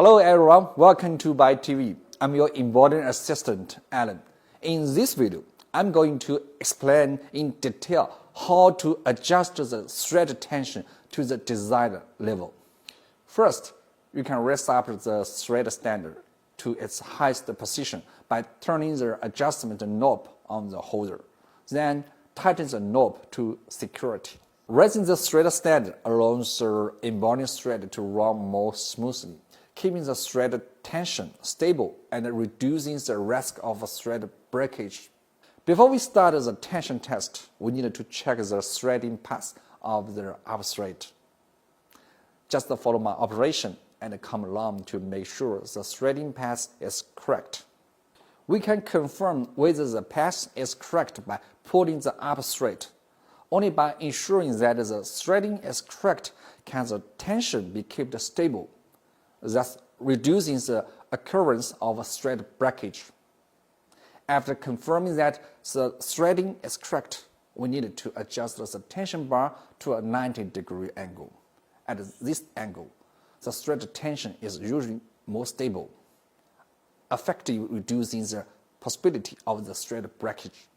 Hello everyone, welcome to Byte TV. I'm your embroidery assistant, Alan. In this video, I'm going to explain in detail how to adjust the thread tension to the desired level. First, you can raise up the thread standard to its highest position by turning the adjustment knob on the holder. Then, tighten the knob to security. Raising the thread standard allows the embroidery thread to run more smoothly, keeping the thread tension stable and reducing the risk of thread breakage. Before we start the tension test, we need to check the threading path of the upper thread. Just follow my operation and come along to make sure the threading path is correct. We can confirm whether the path is correct by pulling the upper thread. Only by ensuring that the threading is correct can the tension be kept stable, thus reducing the occurrence of thread breakage. After confirming that the threading is correct, we need to adjust the tension bar to a 90-degree angle. At this angle, the thread tension is usually more stable, effectively reducing the possibility of the thread breakage.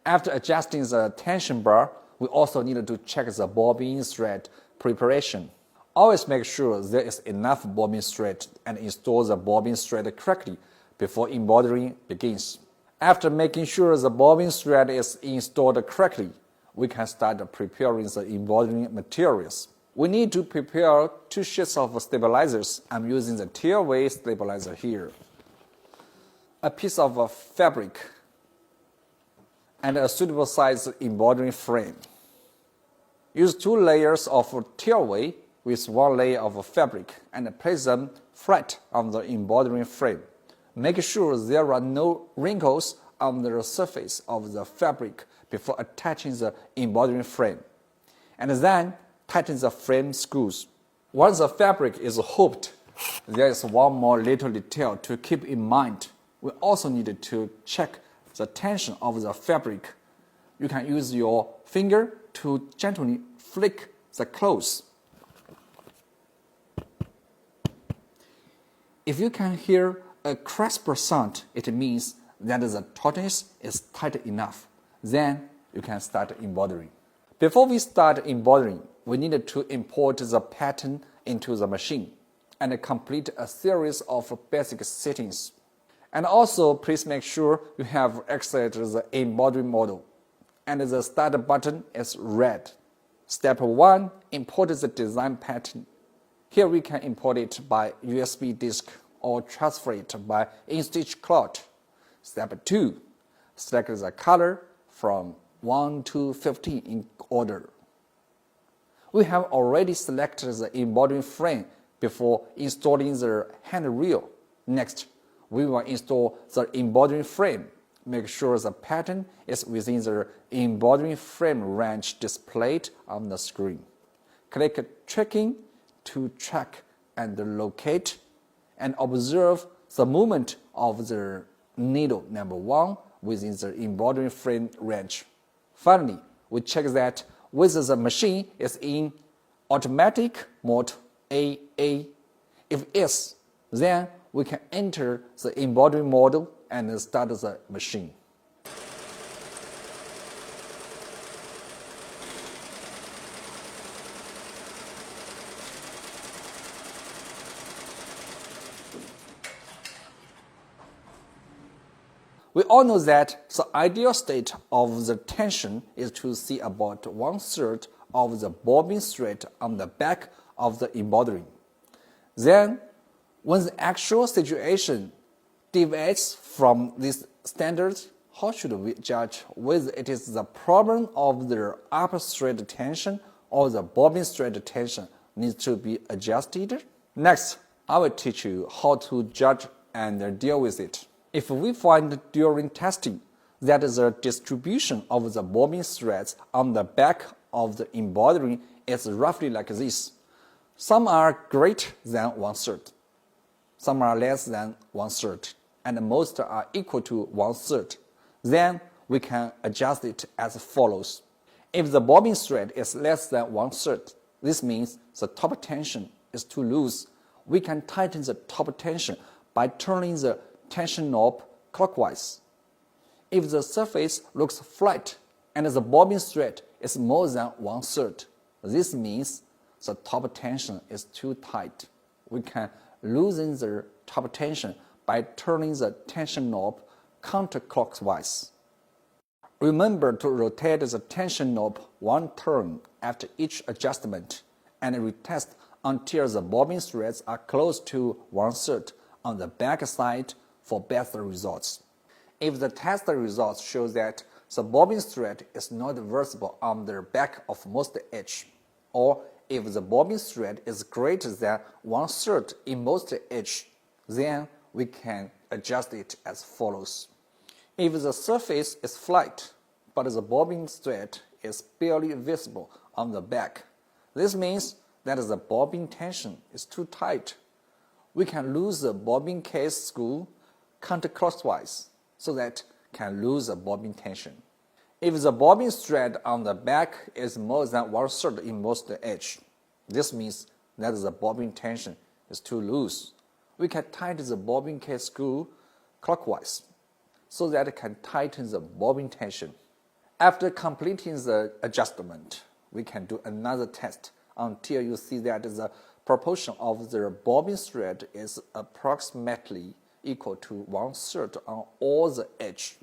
After adjusting the tension bar, we also need to check the bobbin thread preparation. Always make sure there is enough bobbin thread and install the bobbin thread correctly before embroidery begins. After making sure the bobbin thread is installed correctly, we can start preparing the embroidery materials. We need to prepare 2 sheets of stabilizers. I'm using the tearaway stabilizer here. A piece of fabric and a suitable size embroidery frame. Use 2 layers of tearaway with 1 layer of fabric and place them flat on the embroidery frame. Make sure there are no wrinkles on the surface of the fabric before attaching the embroidery frame. And then tighten the frame screws. Once the fabric is hooped, there is one more little detail to keep in mind. We also need to check the tension of the fabric. You can use your finger to gently flick the clothes. If you can hear a crisp sound, it means that the tautness is tight enough. Then you can start embroidering. Before we start embroidering, we need to import the pattern into the machine and complete a series of basic settings. And also, please make sure you have accessed the embroidery model and the start button is red. Step 1, import the design pattern. Here we can import it by USB disk or transfer it by InStitch Cloud. Step 2, select the color from 1 to 15 in order. We have already selected the embroidery frame before installing the handrail. Next, we will install the embroidery frame. Make sure the pattern is within the embroidery frame range displayed on the screen. Click Tracking to track and locate, and observe the movement of the needle number 1 within the embroidery frame range. Finally, we check that whether the machine is in automatic mode AA. If yes, then we can enter the embroidery model and start the machine. We all know that the ideal state of the tension is to see about 1/3 of the bobbin thread on the back of the embroidery. Then, when the actual situation deviates from this standard, how should we judge whether it is the problem of the upper thread tension or the bobbin thread tension needs to be adjusted? Next, I will teach you how to judge and deal with it. If we find during testing that the distribution of the bobbin threads on the back of the embroidery is roughly like this, some are greater than 1/3, some are less than 1/3, and most are equal to 1/3, then we can adjust it as follows. If the bobbin thread is less than 1/3, this means the top tension is too loose, we can tighten the top tension by turning the tension knob clockwise. If the surface looks flat and the bobbin thread is more than 1/3, this means the top tension is too tight. We can loosen the top tension by turning the tension knob counterclockwise. Remember to rotate the tension knob one turn after each adjustment and retest until the bobbin threads are close to 1/3 on the back side for better results. If the test results show that the bobbin thread is not visible on the back of most edge, or if the bobbin thread is greater than 1/3 in most edge, then we can adjust it as follows. If the surface is flat, but the bobbin thread is barely visible on the back, this means that the bobbin tension is too tight. We can lose the bobbin case screw counterclockwise so that can lose the bobbin tension. If the bobbin thread on the back is more than 1/3 in most edge, this means that the bobbin tension is too loose. We can tighten the bobbin case screw clockwise so that it can tighten the bobbin tension. After completing the adjustment, we can do another test until you see that the proportion of the bobbin thread is approximately equal to 1/3 on all the edge.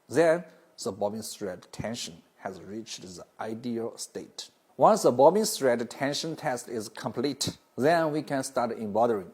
Then the bobbin thread tension has reached the ideal state. Once the bobbin thread tension test is complete, then we can start embroidering.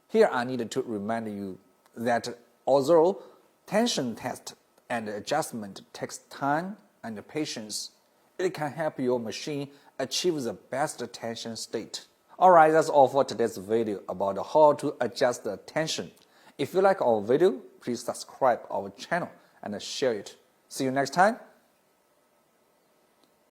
Here I need to remind you that although tension test and adjustment takes time and patience, it can help your machine achieve the best tension state. Alright, that's all for today's video about how to adjust the tension. If you like our video, please subscribe our channel and share it. See you next time.